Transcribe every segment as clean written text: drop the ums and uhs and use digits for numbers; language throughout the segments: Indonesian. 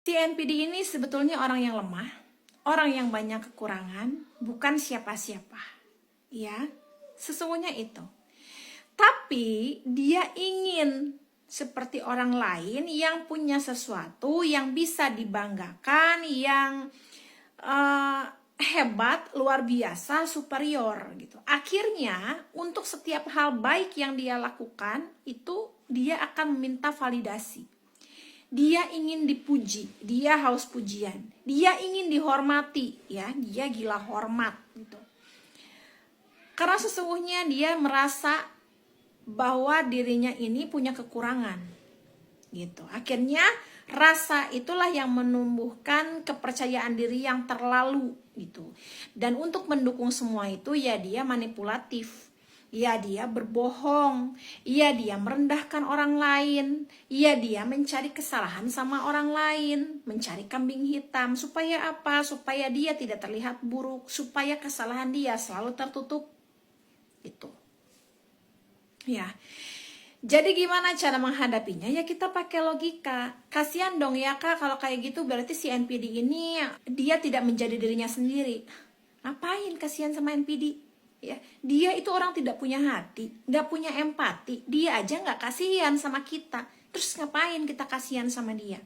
Si NPD ini sebetulnya orang yang lemah, orang yang banyak kekurangan, bukan siapa-siapa. Ya, sesungguhnya itu. Tapi dia ingin seperti orang lain yang punya sesuatu yang bisa dibanggakan, yang hebat, luar biasa, superior gitu. Akhirnya untuk setiap hal baik yang dia lakukan itu dia akan meminta validasi. Dia ingin dipuji, dia haus pujian, dia ingin dihormati, ya, dia gila hormat gitu. Karena sesungguhnya dia merasa bahwa dirinya ini punya kekurangan, gitu. Akhirnya rasa itulah yang menumbuhkan kepercayaan diri yang terlalu, gitu. Dan untuk mendukung semua itu, ya dia manipulatif. Ya dia berbohong, ya dia merendahkan orang lain, ya dia mencari kesalahan sama orang lain, mencari kambing hitam. Supaya apa? Supaya dia tidak terlihat buruk, supaya kesalahan dia selalu tertutup. Gitu. Ya. Jadi gimana cara menghadapinya? Ya kita pakai logika. Kasihan dong ya Kak, kalau kayak gitu berarti si NPD ini dia tidak menjadi dirinya sendiri. Ngapain kasihan sama NPD? Ya, dia itu orang tidak punya hati, nggak punya empati, dia aja nggak kasihan sama kita, terus ngapain kita kasihan sama dia?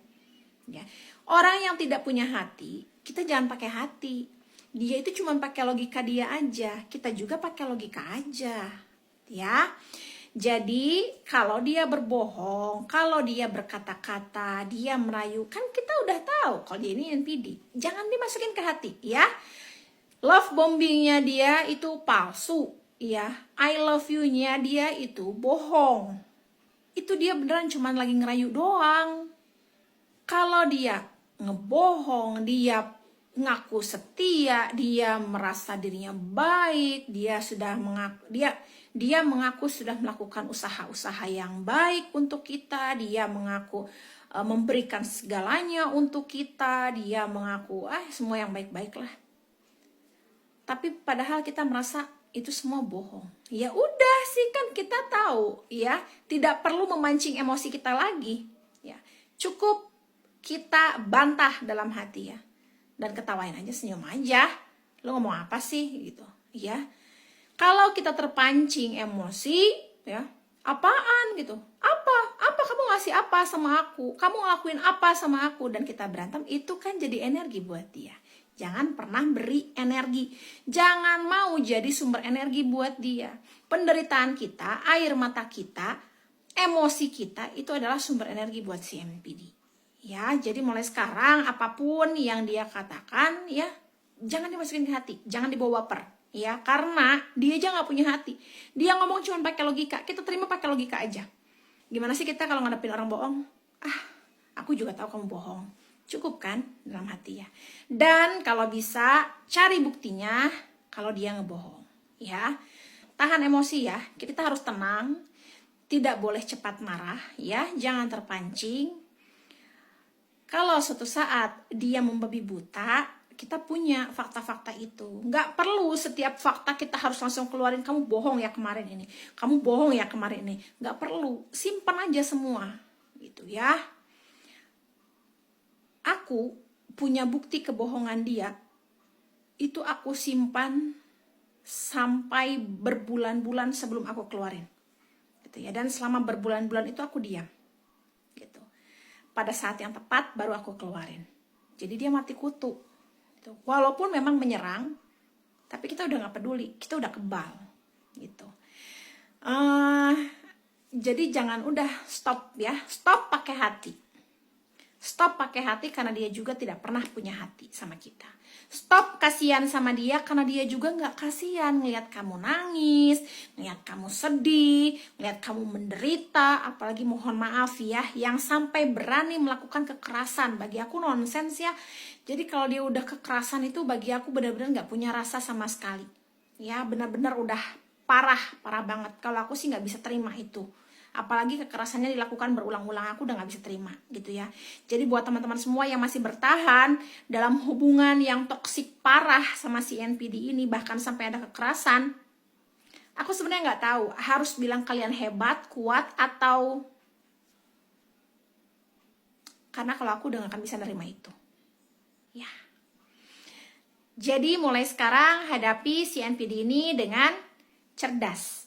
Ya, orang yang tidak punya hati, kita jangan pakai hati. Dia itu cuma pakai logika dia aja, kita juga pakai logika aja, ya. Jadi kalau dia berbohong, kalau dia berkata-kata, dia merayu, kan kita udah tahu kalau dia ini NPD. Jangan dimasukin ke hati, ya. Love bombingnya dia itu palsu, ya. I love you-nya dia itu bohong. Itu dia beneran cuman lagi ngerayu doang. Kalau dia ngebohong, dia ngaku setia, dia merasa dirinya baik, dia mengaku sudah melakukan usaha-usaha yang baik untuk kita, dia mengaku memberikan segalanya untuk kita, dia mengaku semua yang baik-baik lah. Tapi padahal kita merasa itu semua bohong. Ya udah sih, kan kita tahu, ya, tidak perlu memancing emosi kita lagi, ya. Cukup kita bantah dalam hati, ya, dan ketawain aja, senyum aja. Lo ngomong apa sih gitu, ya. Kalau kita terpancing emosi, ya, apaan gitu, apa kamu ngasih apa sama aku, kamu ngelakuin apa sama aku, dan kita berantem, itu kan jadi energi buat dia. Jangan pernah beri energi, jangan mau jadi sumber energi buat dia. Penderitaan kita, air mata kita, emosi kita, itu adalah sumber energi buat si NPD. Ya, jadi mulai sekarang apapun yang dia katakan, ya, jangan dimasukin ke hati, jangan dibawa baper, ya, karena dia aja nggak punya hati. Dia ngomong cuma pakai logika, kita terima pakai logika aja. Gimana sih kita kalau ngadepin orang bohong? Aku juga tahu kamu bohong. Cukup kan dalam hati, ya. Dan kalau bisa cari buktinya kalau dia ngebohong, ya. Tahan emosi, ya. Kita harus tenang, tidak boleh cepat marah, ya. Jangan terpancing. Kalau suatu saat dia membabi buta, kita punya fakta-fakta itu. Nggak perlu setiap fakta kita harus langsung keluarin, kamu bohong ya kemarin ini, kamu bohong ya kemarin ini. Nggak perlu, simpan aja semua gitu, ya. Aku punya bukti kebohongan dia, itu aku simpan sampai berbulan-bulan sebelum aku keluarin, gitu ya. Dan selama berbulan-bulan itu aku diam, gitu. Pada saat yang tepat baru aku keluarin. Jadi dia mati kutu, gitu. Walaupun memang menyerang, tapi kita udah nggak peduli, kita udah kebal, gitu. Jadi jangan, udah stop, ya, stop pakai hati. Stop pakai hati karena dia juga tidak pernah punya hati sama kita. Stop kasihan sama dia karena dia juga nggak kasihan ngelihat kamu nangis, ngelihat kamu sedih, ngelihat kamu menderita. Apalagi mohon maaf ya, yang sampai berani melakukan kekerasan. Bagi aku nonsens, ya. Jadi kalau dia udah kekerasan itu bagi aku benar-benar nggak punya rasa sama sekali. Ya, benar-benar udah parah banget. Kalau aku sih nggak bisa terima itu. Apalagi kekerasannya dilakukan berulang-ulang, aku udah gak bisa terima, gitu ya. Jadi buat teman-teman semua yang masih bertahan dalam hubungan yang toksik parah sama si NPD ini, bahkan sampai ada kekerasan, aku sebenarnya nggak tahu harus bilang kalian hebat, kuat, atau Karena kalau aku udah gak akan bisa nerima itu. Ya. Jadi mulai sekarang hadapi si NPD ini dengan cerdas.